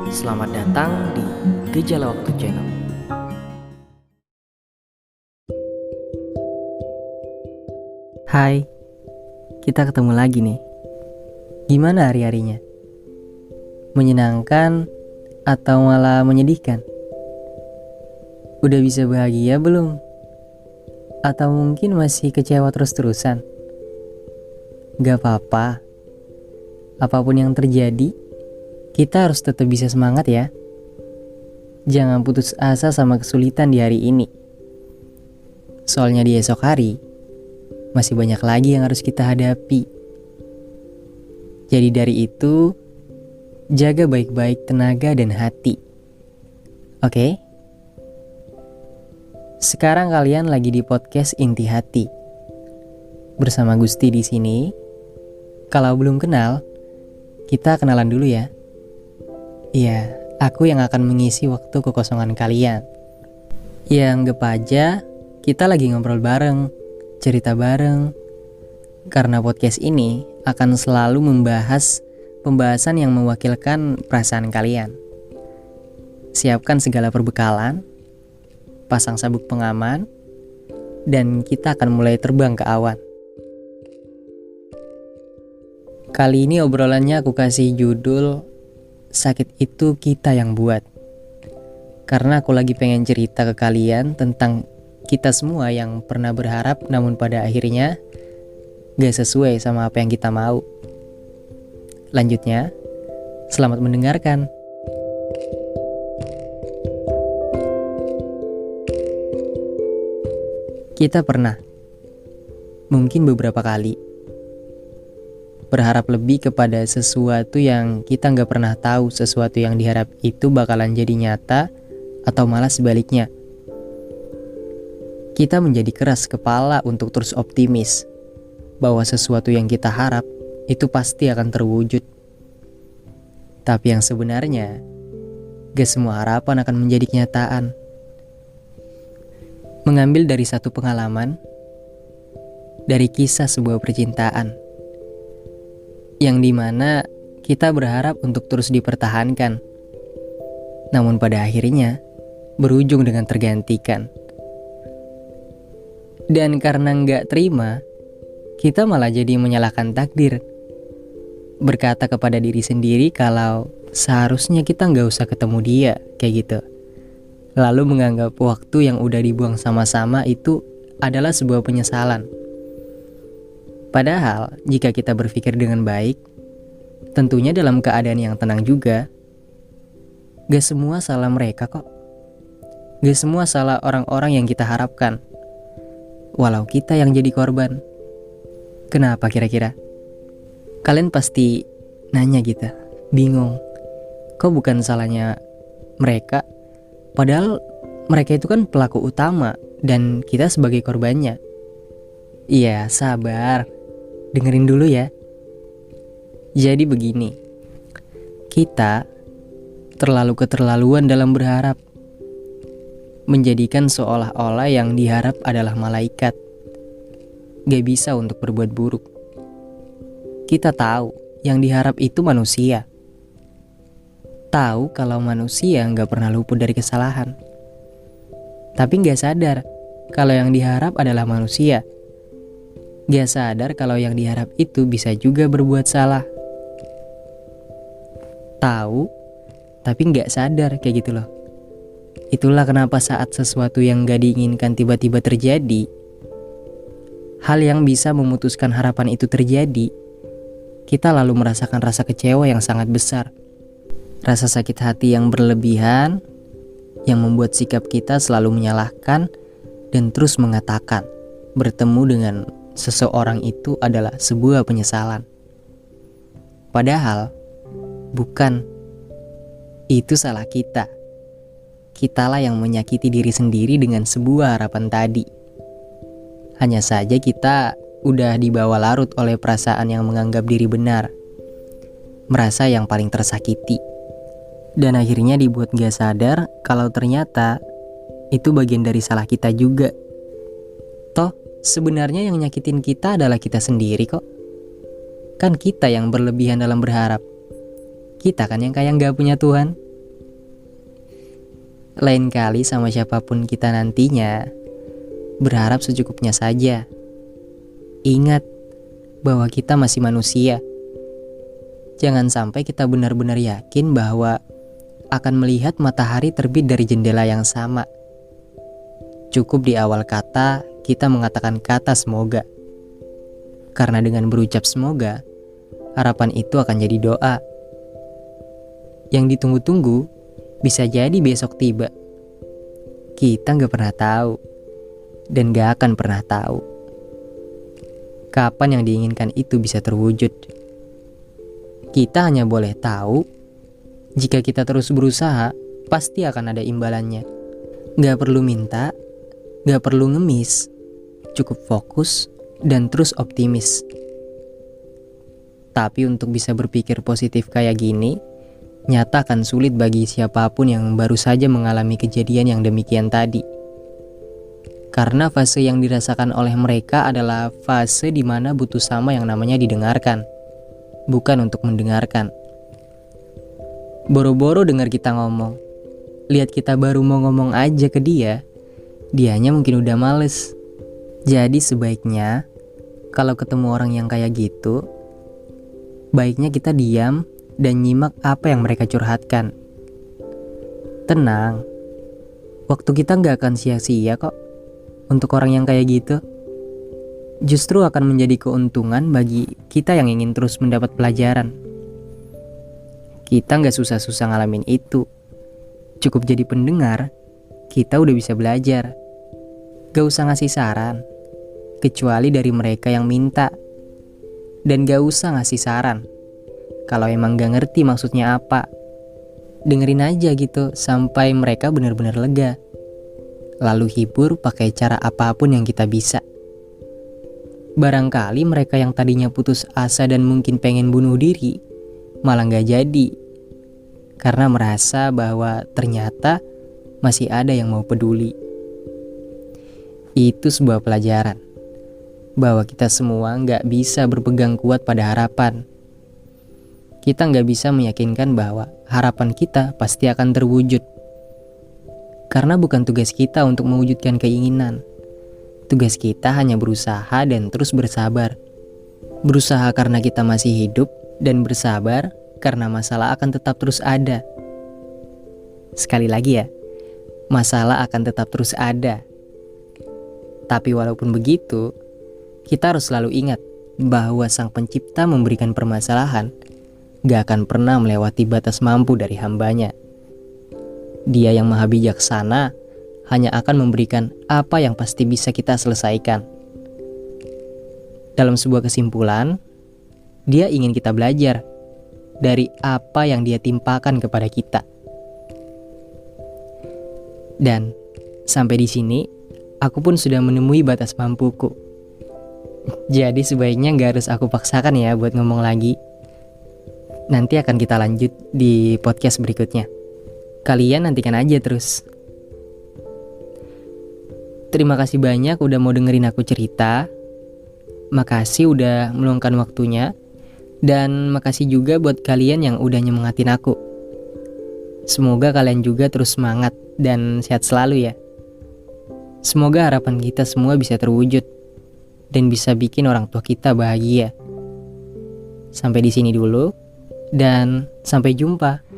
Selamat datang di Gejala Waktu Channel. Hai, kita ketemu lagi nih. Gimana hari-harinya? Menyenangkan atau malah menyedihkan? Udah bisa bahagia belum? Atau mungkin masih kecewa terus-terusan? Gak apa-apa. Apapun yang terjadi, kita harus tetap bisa semangat ya. Jangan putus asa sama kesulitan di hari ini. Soalnya di esok hari, masih banyak lagi yang harus kita hadapi. Jadi dari itu, jaga baik-baik tenaga dan hati. Oke? Sekarang kalian lagi di podcast Inti Hati. Bersama Gusti di sini. Kalau belum kenal, kita kenalan dulu ya. Iya, aku yang akan mengisi waktu kekosongan kalian. Ya anggap aja kita lagi ngobrol bareng, cerita bareng. Karena podcast ini akan selalu membahas pembahasan yang mewakilkan perasaan kalian. Siapkan segala perbekalan, pasang sabuk pengaman, dan kita akan mulai terbang ke awan. Kali ini obrolannya aku kasih judul Sakit Itu Kita Yang Buat. Karena aku lagi pengen cerita ke kalian tentang kita semua yang pernah berharap namun pada akhirnya gak sesuai sama apa yang kita mau. Lanjutnya, selamat mendengarkan. Kita pernah, mungkin beberapa kali, berharap lebih kepada sesuatu yang kita gak pernah tahu sesuatu yang diharap itu bakalan jadi nyata atau malah sebaliknya. Kita menjadi keras kepala untuk terus optimis bahwa sesuatu yang kita harap itu pasti akan terwujud. Tapi yang sebenarnya, gak semua harapan akan menjadi kenyataan. Mengambil dari satu pengalaman, dari kisah sebuah percintaan, yang dimana kita berharap untuk terus dipertahankan, namun pada akhirnya berujung dengan tergantikan. Dan karena nggak terima, kita malah jadi menyalahkan takdir, berkata kepada diri sendiri kalau seharusnya kita nggak usah ketemu dia, kayak gitu. Lalu menganggap waktu yang udah dibuang sama-sama itu adalah sebuah penyesalan. Padahal, jika kita berpikir dengan baik, tentunya dalam keadaan yang tenang juga, gak semua salah mereka kok. Gak semua salah orang-orang yang kita harapkan, walau kita yang jadi korban. Kenapa kira-kira? Kalian pasti nanya gitu, bingung. Kok bukan salahnya mereka? Padahal mereka itu kan pelaku utama dan kita sebagai korbannya. Iya, sabar. Dengerin dulu ya. Jadi begini, kita terlalu keterlaluan dalam berharap, menjadikan seolah-olah yang diharap adalah malaikat. Gak bisa untuk berbuat buruk. Kita tahu yang diharap itu manusia. Tahu kalau manusia gak pernah luput dari kesalahan. Tapi gak sadar kalau yang diharap adalah manusia. Gak sadar kalau yang diharap itu bisa juga berbuat salah. Tahu, tapi gak sadar kayak gitu loh. Itulah kenapa saat sesuatu yang gak diinginkan tiba-tiba terjadi, hal yang bisa memutuskan harapan itu terjadi, kita lalu merasakan rasa kecewa yang sangat besar. Rasa sakit hati yang berlebihan, yang membuat sikap kita selalu menyalahkan dan terus mengatakan bertemu dengan seseorang itu adalah sebuah penyesalan. Padahal bukan. Itu salah kita. Kitalah yang menyakiti diri sendiri dengan sebuah harapan tadi. Hanya saja kita udah dibawa larut oleh perasaan yang menganggap diri benar, merasa yang paling tersakiti, dan akhirnya dibuat gak sadar kalau ternyata itu bagian dari salah kita juga. Toh sebenarnya yang nyakitin kita adalah kita sendiri kok. Kan kita yang berlebihan dalam berharap. Kita kan yang kayak gak punya Tuhan. Lain kali sama siapapun kita nantinya, berharap secukupnya saja. Ingat bahwa kita masih manusia. Jangan sampai kita benar-benar yakin bahwa akan melihat matahari terbit dari jendela yang sama. Cukup di awal kata kita mengatakan kata semoga. Karena dengan berucap semoga, harapan itu akan jadi doa. Yang ditunggu-tunggu bisa jadi besok tiba. Kita gak pernah tahu dan gak akan pernah tahu kapan yang diinginkan itu bisa terwujud. Kita hanya boleh tahu jika kita terus berusaha, pasti akan ada imbalannya. Gak perlu minta, gak perlu ngemis, cukup fokus dan terus optimis. Tapi untuk bisa berpikir positif kayak gini, nyata akan sulit bagi siapapun yang baru saja mengalami kejadian yang demikian tadi. Karena fase yang dirasakan oleh mereka adalah fase di mana butuh sama yang namanya didengarkan, bukan untuk mendengarkan. Boro-boro dengar kita ngomong, lihat kita baru mau ngomong aja ke dia, dianya mungkin udah males. Jadi sebaiknya kalau ketemu orang yang kayak gitu, baiknya kita diam dan nyimak apa yang mereka curhatkan. Tenang, waktu kita gak akan sia-sia kok untuk orang yang kayak gitu. Justru akan menjadi keuntungan bagi kita yang ingin terus mendapat pelajaran. Kita gak susah-susah ngalamin itu. Cukup jadi pendengar, kita udah bisa belajar. Gak usah ngasih saran, kecuali dari mereka yang minta. Dan gak usah ngasih saran kalau emang gak ngerti maksudnya apa. Dengerin aja gitu sampai mereka benar-benar lega. Lalu hibur pakai cara apapun yang kita bisa. Barangkali mereka yang tadinya putus asa dan mungkin pengen bunuh diri, malah gak jadi. Karena merasa bahwa ternyata masih ada yang mau peduli. Itu sebuah pelajaran bahwa kita semua gak bisa berpegang kuat pada harapan. Kita gak bisa meyakinkan bahwa harapan kita pasti akan terwujud. Karena bukan tugas kita untuk mewujudkan keinginan. Tugas kita hanya berusaha dan terus bersabar. Berusaha karena kita masih hidup dan bersabar karena masalah akan tetap terus ada. Sekali lagi ya, masalah akan tetap terus ada. Tapi walaupun begitu, kita harus selalu ingat bahwa Sang Pencipta memberikan permasalahan gak akan pernah melewati batas mampu dari hambanya. Dia yang maha bijaksana hanya akan memberikan apa yang pasti bisa kita selesaikan. Dalam sebuah kesimpulan, dia ingin kita belajar dari apa yang dia timpakan kepada kita. Dan sampai di sini, aku pun sudah menemui batas mampuku. Jadi sebaiknya gak harus aku paksakan ya buat ngomong lagi. Nanti akan kita lanjut di podcast berikutnya. Kalian nantikan aja terus. Terima kasih banyak udah mau dengerin aku cerita. Makasih udah meluangkan waktunya. Dan makasih juga buat kalian yang udah nyemangatin aku. Semoga kalian juga terus semangat dan sehat selalu ya. Semoga harapan kita semua bisa terwujud dan bisa bikin orang tua kita bahagia. Sampai di sini dulu. Dan sampai jumpa.